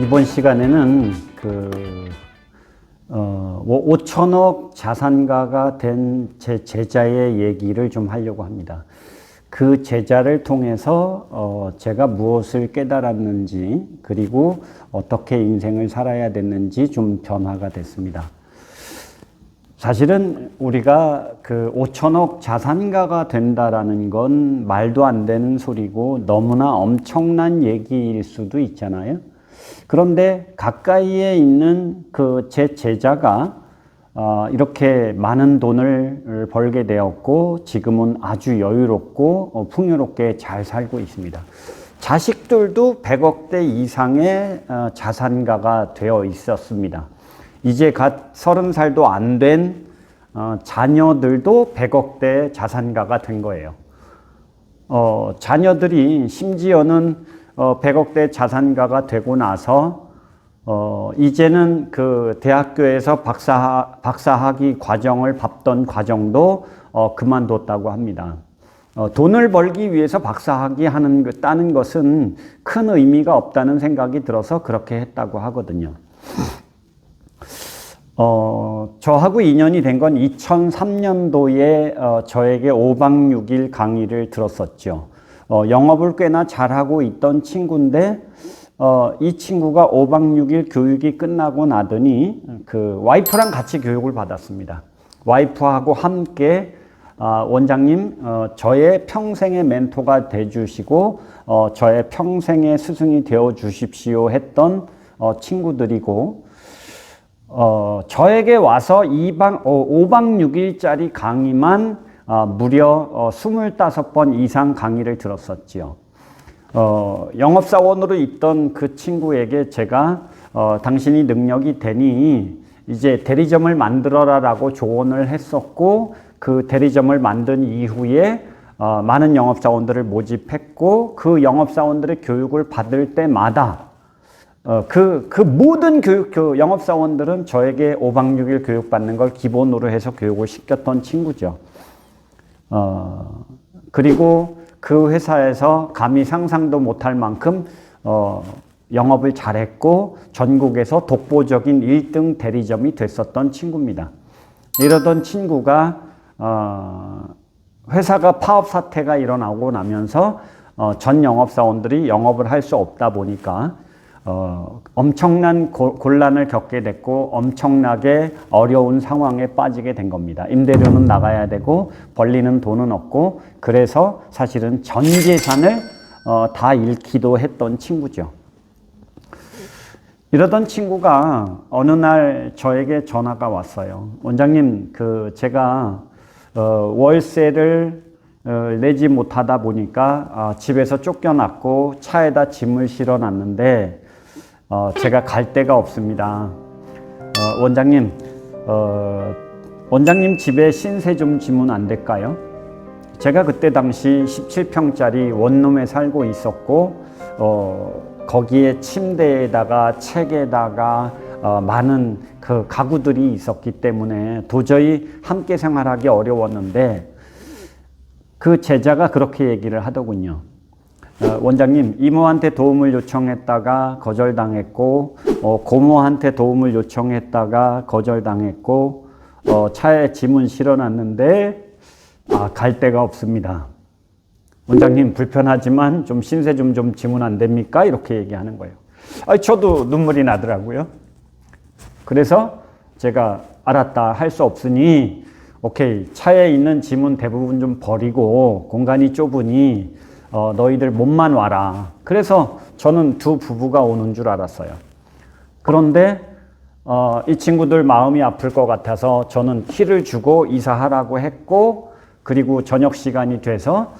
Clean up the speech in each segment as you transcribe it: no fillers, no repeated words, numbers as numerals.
이번 시간에는 5천억 자산가가 된 제 제자의 얘기를 좀 하려고 합니다. 그 제자를 통해서 제가 무엇을 깨달았는지, 그리고 어떻게 인생을 살아야 됐는지 좀 변화가 됐습니다. 사실은 우리가 5천억 자산가가 된다라는 건 말도 안 되는 소리고 너무나 엄청난 얘기일 수도 있잖아요. 그런데 가까이에 있는 제 제자가 이렇게 많은 돈을 벌게 되었고 지금은 아주 여유롭고 풍요롭게 잘 살고 있습니다. 자식들도 100억대 이상의 자산가가 되어 있었습니다. 이제 갓 30살도 안 된 자녀들도 100억대 자산가가 된 거예요. 자녀들이 심지어는 100억대 자산가가 되고 나서 이제는 대학교에서 박사학위 과정을 밟던 과정도 그만뒀다고 합니다. 돈을 벌기 위해서 박사학위 따는 것은 큰 의미가 없다는 생각이 들어서 그렇게 했다고 하거든요. 저하고 인연이 된 건 2003년도에 저에게 5박 6일 강의를 들었었죠. 영업을 꽤나 잘하고 있던 친구인데 이 친구가 5박 6일 교육이 끝나고 나더니 와이프랑 같이 교육을 받았습니다. 와이프하고 함께 원장님 저의 평생의 멘토가 돼주시고 저의 평생의 스승이 되어 주십시오 했던 친구들이고 저에게 와서 5박 6일짜리 강의만 무려 25번 이상 강의를 들었었지요. 영업사원으로 있던 그 친구에게 제가 당신이 능력이 되니 이제 대리점을 만들어라 라고 조언을 했었고 그 대리점을 만든 이후에 많은 영업사원들을 모집했고 그 영업사원들의 교육을 받을 때마다 그 모든 영업사원들은 저에게 5박 6일 교육받는 걸 기본으로 해서 교육을 시켰던 친구죠. 그리고 그 회사에서 감히 상상도 못할 만큼 영업을 잘했고 전국에서 독보적인 1등 대리점이 됐었던 친구입니다. 이러던 친구가 회사가 파업 사태가 일어나고 나면서 전 영업사원들이 영업을 할 수 없다 보니까 엄청난 곤란을 겪게 됐고 엄청나게 어려운 상황에 빠지게 된 겁니다. 임대료는 나가야 되고 벌리는 돈은 없고 그래서 사실은 전 재산을 다 잃기도 했던 친구죠. 이러던 친구가 어느 날 저에게 전화가 왔어요. 원장님, 제가 월세를 내지 못하다 보니까 집에서 쫓겨났고 차에다 짐을 실어놨는데 제가 갈 데가 없습니다. 원장님, 원장님 집에 신세 좀 지면 안 될까요? 제가 그때 당시 17평짜리 원룸에 살고 있었고 거기에 침대에다가 책에다가 많은 가구들이 있었기 때문에 도저히 함께 생활하기 어려웠는데 그 제자가 그렇게 얘기를 하더군요. 원장님, 이모한테 도움을 요청했다가 거절당했고 고모한테 도움을 요청했다가 거절당했고 차에 짐은 실어놨는데 갈 데가 없습니다. 원장님, 불편하지만 좀 신세 좀 지면 안 됩니까? 이렇게 얘기하는 거예요. 저도 눈물이 나더라고요. 그래서 제가 알았다, 할 수 없으니 오케이, 차에 있는 짐은 대부분 좀 버리고 공간이 좁으니 너희들 몸만 와라. 그래서 저는 두 부부가 오는 줄 알았어요. 그런데 이 친구들 마음이 아플 것 같아서 저는 키를 주고 이사하라고 했고 그리고 저녁 시간이 돼서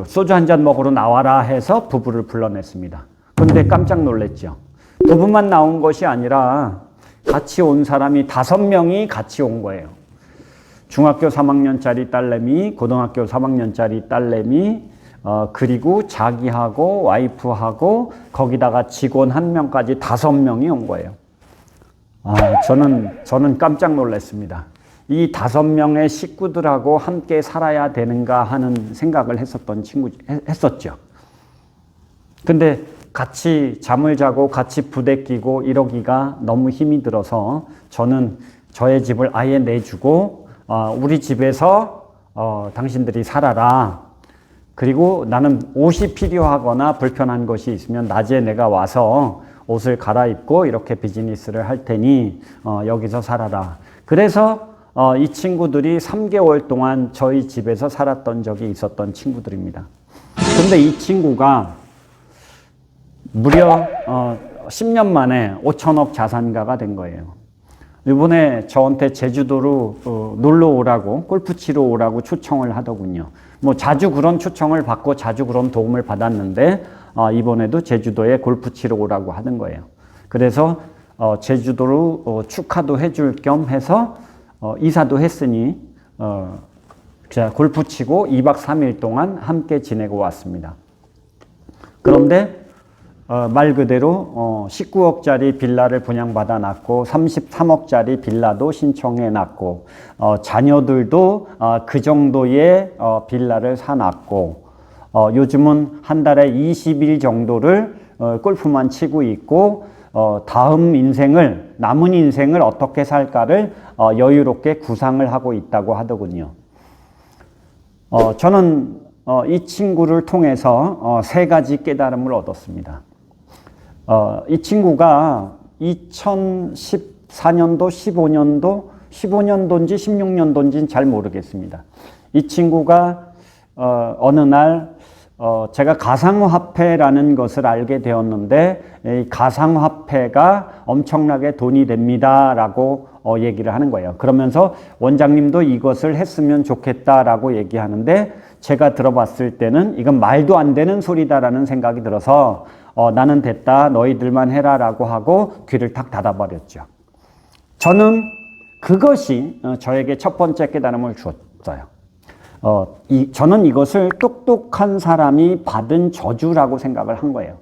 소주 한잔 먹으러 나와라 해서 부부를 불러냈습니다. 그런데 깜짝 놀랐죠. 부부만 나온 것이 아니라 같이 온 사람이 5명이 같이 온 거예요. 중학교 3학년짜리 딸내미, 고등학교 3학년짜리 딸내미, 그리고 자기하고 와이프하고 거기다가 직원 1명까지 5명이 온 거예요. 저는 깜짝 놀랐습니다. 이 5명의 식구들하고 함께 살아야 되는가 하는 생각을 했었죠. 근데 같이 잠을 자고 같이 부대 끼고 이러기가 너무 힘이 들어서 저는 저의 집을 아예 내주고 우리 집에서 당신들이 살아라. 그리고 나는 옷이 필요하거나 불편한 것이 있으면 낮에 내가 와서 옷을 갈아입고 이렇게 비즈니스를 할 테니 여기서 살아라. 그래서 이 친구들이 3개월 동안 저희 집에서 살았던 적이 있었던 친구들입니다. 근데 이 친구가 무려 10년 만에 5천억 자산가가 된 거예요. 이번에 저한테 제주도로 놀러 오라고, 골프 치러 오라고 초청을 하더군요. 뭐 자주 그런 초청을 받고 자주 그런 도움을 받았는데 이번에도 제주도에 골프 치러 오라고 하는 거예요. 그래서 제주도로 축하도 해줄 겸 해서 이사도 했으니 제가 골프 치고 2박 3일 동안 함께 지내고 왔습니다. 그런데 말 그대로 19억짜리 빌라를 분양받아 놨고 33억짜리 빌라도 신청해 놨고 자녀들도 그 정도의 빌라를 사 놨고 요즘은 한 달에 20일 정도를 골프만 치고 있고 다음 인생을, 남은 인생을 어떻게 살까를 여유롭게 구상을 하고 있다고 하더군요. 저는 이 친구를 통해서 3가지 깨달음을 얻었습니다. 이 친구가 2014년도, 15년도인지 16년도인지는 잘 모르겠습니다. 이 친구가 어느 날 제가 가상화폐라는 것을 알게 되었는데 이 가상화폐가 엄청나게 돈이 됩니다라고 얘기를 하는 거예요. 그러면서 원장님도 이것을 했으면 좋겠다라고 얘기하는데 제가 들어봤을 때는 이건 말도 안 되는 소리다라는 생각이 들어서 나는 됐다, 너희들만 해라라고 하고 귀를 탁 닫아버렸죠. 저는 그것이 저에게 첫 번째 깨달음을 주었어요. 저는 이것을 똑똑한 사람이 받은 저주라고 생각을 한 거예요.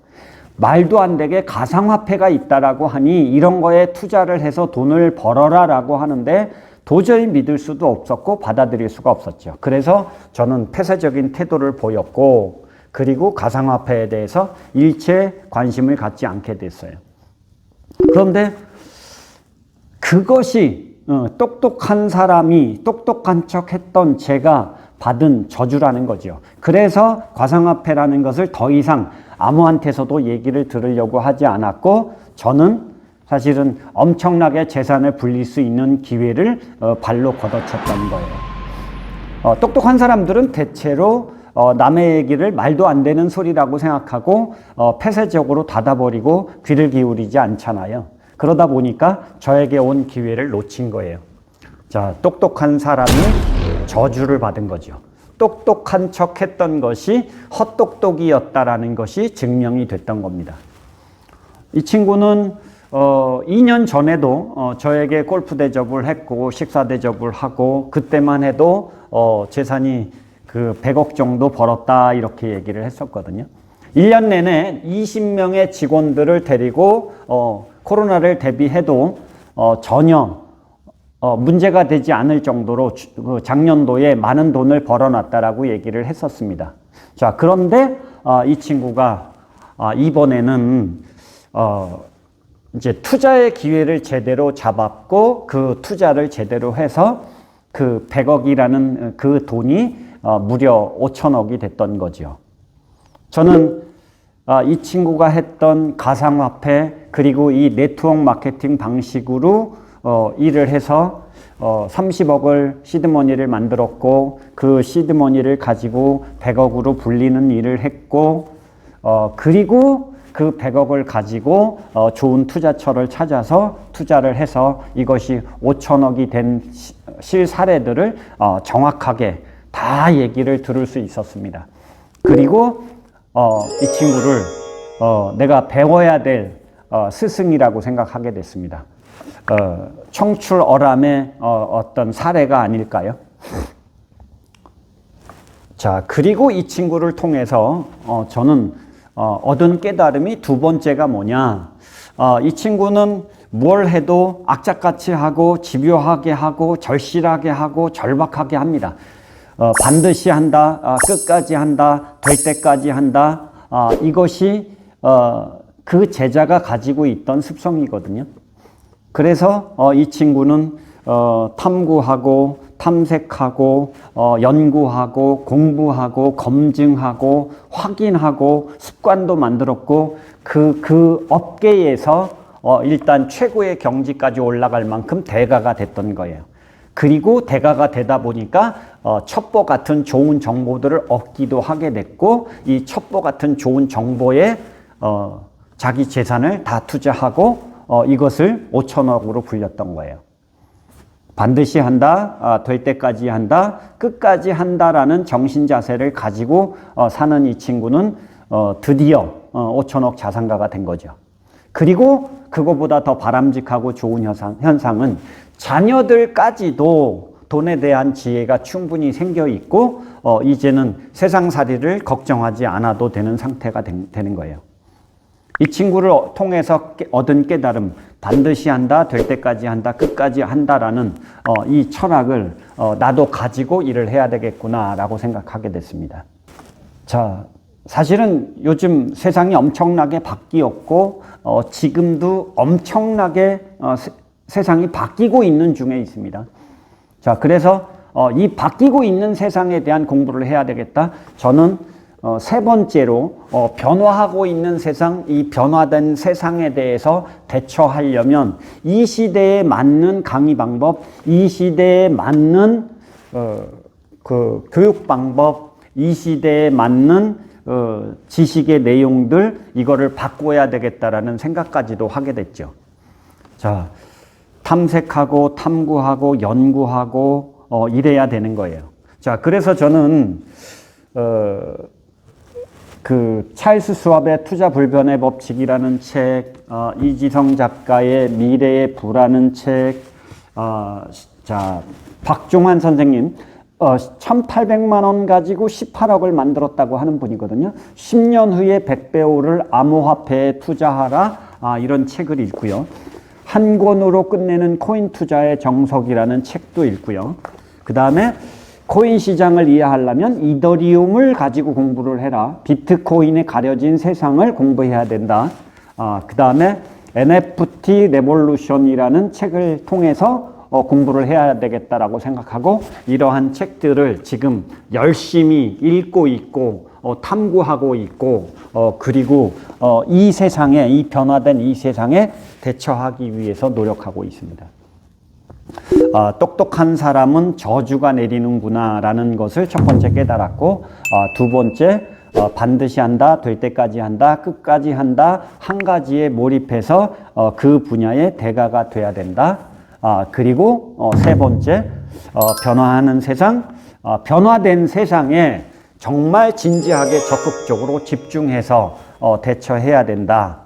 말도 안 되게 가상화폐가 있다라고 하니 이런 거에 투자를 해서 돈을 벌어라라고 하는데 도저히 믿을 수도 없었고 받아들일 수가 없었죠. 그래서 저는 폐쇄적인 태도를 보였고 그리고 가상화폐에 대해서 일체 관심을 갖지 않게 됐어요. 그런데 그것이 똑똑한 사람이 똑똑한 척 했던 제가 받은 저주라는 거죠. 그래서 가상화폐라는 것을 더 이상 아무한테서도 얘기를 들으려고 하지 않았고 저는 사실은 엄청나게 재산을 불릴 수 있는 기회를 발로 걷어쳤던 거예요. 똑똑한 사람들은 대체로 남의 얘기를 말도 안 되는 소리라고 생각하고 폐쇄적으로 닫아버리고 귀를 기울이지 않잖아요. 그러다 보니까 저에게 온 기회를 놓친 거예요. 자, 똑똑한 사람이 저주를 받은 거죠. 똑똑한 척 했던 것이 헛똑똑이었다라는 것이 증명이 됐던 겁니다. 이 친구는 2년 전에도 저에게 골프 대접을 했고 식사 대접을 하고 그때만 해도 재산이 그 100억 정도 벌었다 이렇게 얘기를 했었거든요. 1년 내내 20명의 직원들을 데리고 코로나를 대비해도 전혀 문제가 되지 않을 정도로 작년도에 많은 돈을 벌어놨다라고 얘기를 했었습니다. 자, 그런데 이 친구가 이번에는 이제 투자의 기회를 제대로 잡았고 그 투자를 제대로 해서 그 100억이라는 그 돈이 무려 5천억이 됐던 거죠. 저는 이 친구가 했던 가상화폐 그리고 이 네트워크 마케팅 방식으로 일을 해서 30억을 시드머니를 만들었고 그 시드머니를 가지고 100억으로 불리는 일을 했고 그리고 그 100억을 가지고 좋은 투자처를 찾아서 투자를 해서 이것이 5천억이 된 실사례들을 정확하게 다 얘기를 들을 수 있었습니다. 그리고 이 친구를 내가 배워야 될 스승이라고 생각하게 됐습니다. 청출어람의 어떤 사례가 아닐까요? 자, 그리고 이 친구를 통해서 저는 얻은 깨달음이 두 번째가 뭐냐? 이 친구는 뭘 해도 악착같이 하고 집요하게 하고 절실하게 하고 절박하게 합니다. 반드시 한다, 끝까지 한다, 될 때까지 한다. 이것이 그 제자가 가지고 있던 습성이거든요. 그래서 이 친구는 탐구하고 탐색하고 연구하고 공부하고 검증하고 확인하고 습관도 만들었고 그 업계에서 일단 최고의 경지까지 올라갈 만큼 대가가 됐던 거예요. 그리고 대가가 되다 보니까 첩보 같은 좋은 정보들을 얻기도 하게 됐고, 이 첩보 같은 좋은 정보에 자기 재산을 다 투자하고 이것을 5천억으로 불렸던 거예요. 반드시 한다, 될 때까지 한다, 끝까지 한다라는 정신 자세를 가지고 사는 이 친구는 드디어 5천억 자산가가 된 거죠. 그리고 그거보다 더 바람직하고 좋은 현상은 자녀들까지도 돈에 대한 지혜가 충분히 생겨 있고 이제는 세상살이를 걱정하지 않아도 되는 상태가 되는 거예요. 이 친구를 통해서 얻은 깨달음, 반드시 한다, 될 때까지 한다, 끝까지 한다라는 이 철학을 나도 가지고 일을 해야 되겠구나라고 생각하게 됐습니다. 자, 사실은 요즘 세상이 엄청나게 바뀌었고 지금도 엄청나게 세상이 바뀌고 있는 중에 있습니다. 자, 그래서 이 바뀌고 있는 세상에 대한 공부를 해야 되겠다. 저는 세 번째로 변화하고 있는 세상, 이 변화된 세상에 대해서 대처하려면 이 시대에 맞는 강의 방법, 이 시대에 맞는 그 교육 방법, 이 시대에 맞는 지식의 내용들, 이거를 바꿔야 되겠다라는 생각까지도 하게 됐죠. 자, 탐색하고 탐구하고 연구하고 이래야 되는 거예요. 자, 그래서 저는 그 찰스 수왑의 투자 불변의 법칙이라는 책, 이지성 작가의 미래의 부라는 책, 자, 박종환 선생님 1,800만 원 가지고 18억을 만들었다고 하는 분이거든요. 10년 후에 100배우를 암호화폐에 투자하라, 이런 책을 읽고요. 한 권으로 끝내는 코인 투자의 정석이라는 책도 읽고요. 그 다음에 코인 시장을 이해하려면 이더리움을 가지고 공부를 해라. 비트코인에 가려진 세상을 공부해야 된다. 그 다음에 NFT 레볼루션이라는 책을 통해서 공부를 해야 되겠다라고 생각하고 이러한 책들을 지금 열심히 읽고 있고 탐구하고 있고 그리고 이 세상에, 이 변화된 이 세상에 대처하기 위해서 노력하고 있습니다. 똑똑한 사람은 저주가 내리는구나 라는 것을 첫 번째 깨달았고, 두 번째 반드시 한다, 될 때까지 한다, 끝까지 한다, 한 가지에 몰입해서 그 분야의 대가가 돼야 된다. 그리고 세 번째 변화하는 세상, 변화된 세상에 정말 진지하게 적극적으로 집중해서 대처해야 된다.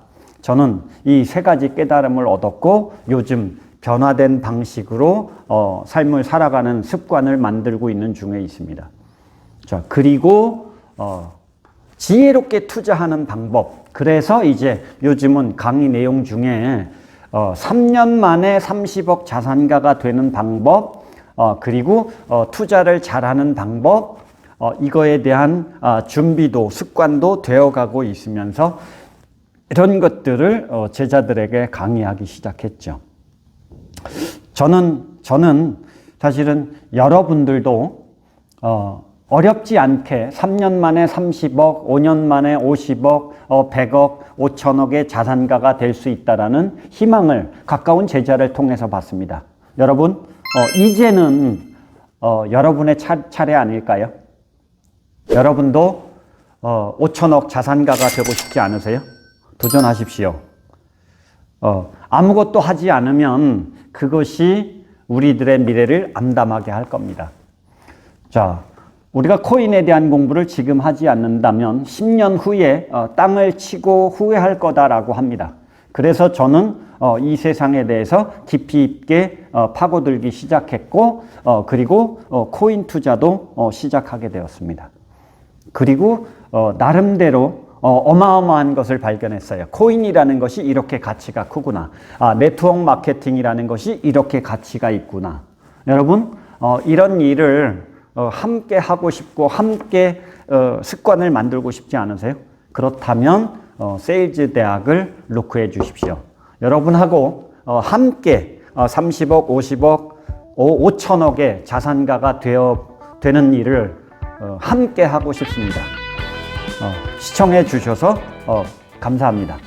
저는 이 세 가지 깨달음을 얻었고 요즘 변화된 방식으로 삶을 살아가는 습관을 만들고 있는 중에 있습니다. 자, 그리고 지혜롭게 투자하는 방법. 그래서 이제 요즘은 강의 내용 중에 3년 만에 30억 자산가가 되는 방법, 그리고 투자를 잘하는 방법, 이거에 대한 준비도 습관도 되어가고 있으면서 이런 것들을 제자들에게 강의하기 시작했죠. 저는 사실은 여러분들도 어렵지 않게 3년 만에 30억, 5년 만에 50억, 100억, 5천억의 자산가가 될 수 있다라는 희망을 가까운 제자를 통해서 받습니다. 여러분, 이제는 여러분의 차례 아닐까요? 여러분도 5천억 자산가가 되고 싶지 않으세요? 도전하십시오. 아무것도 하지 않으면 그것이 우리들의 미래를 암담하게 할 겁니다. 자, 우리가 코인에 대한 공부를 지금 하지 않는다면 10년 후에 땅을 치고 후회할 거다라고 합니다. 그래서 저는 이 세상에 대해서 깊이 있게 파고들기 시작했고 그리고 코인 투자도 시작하게 되었습니다. 그리고 나름대로 어마어마한 것을 발견했어요. 코인이라는 것이 이렇게 가치가 크구나. 네트워크 마케팅이라는 것이 이렇게 가치가 있구나. 여러분, 이런 일을 함께 하고 싶고 함께 습관을 만들고 싶지 않으세요? 그렇다면 세일즈 대학을 로크해 주십시오. 여러분하고 함께 30억, 50억, 5천억의 자산가가 되는 일을 함께 하고 싶습니다. 시청해 주셔서 감사합니다.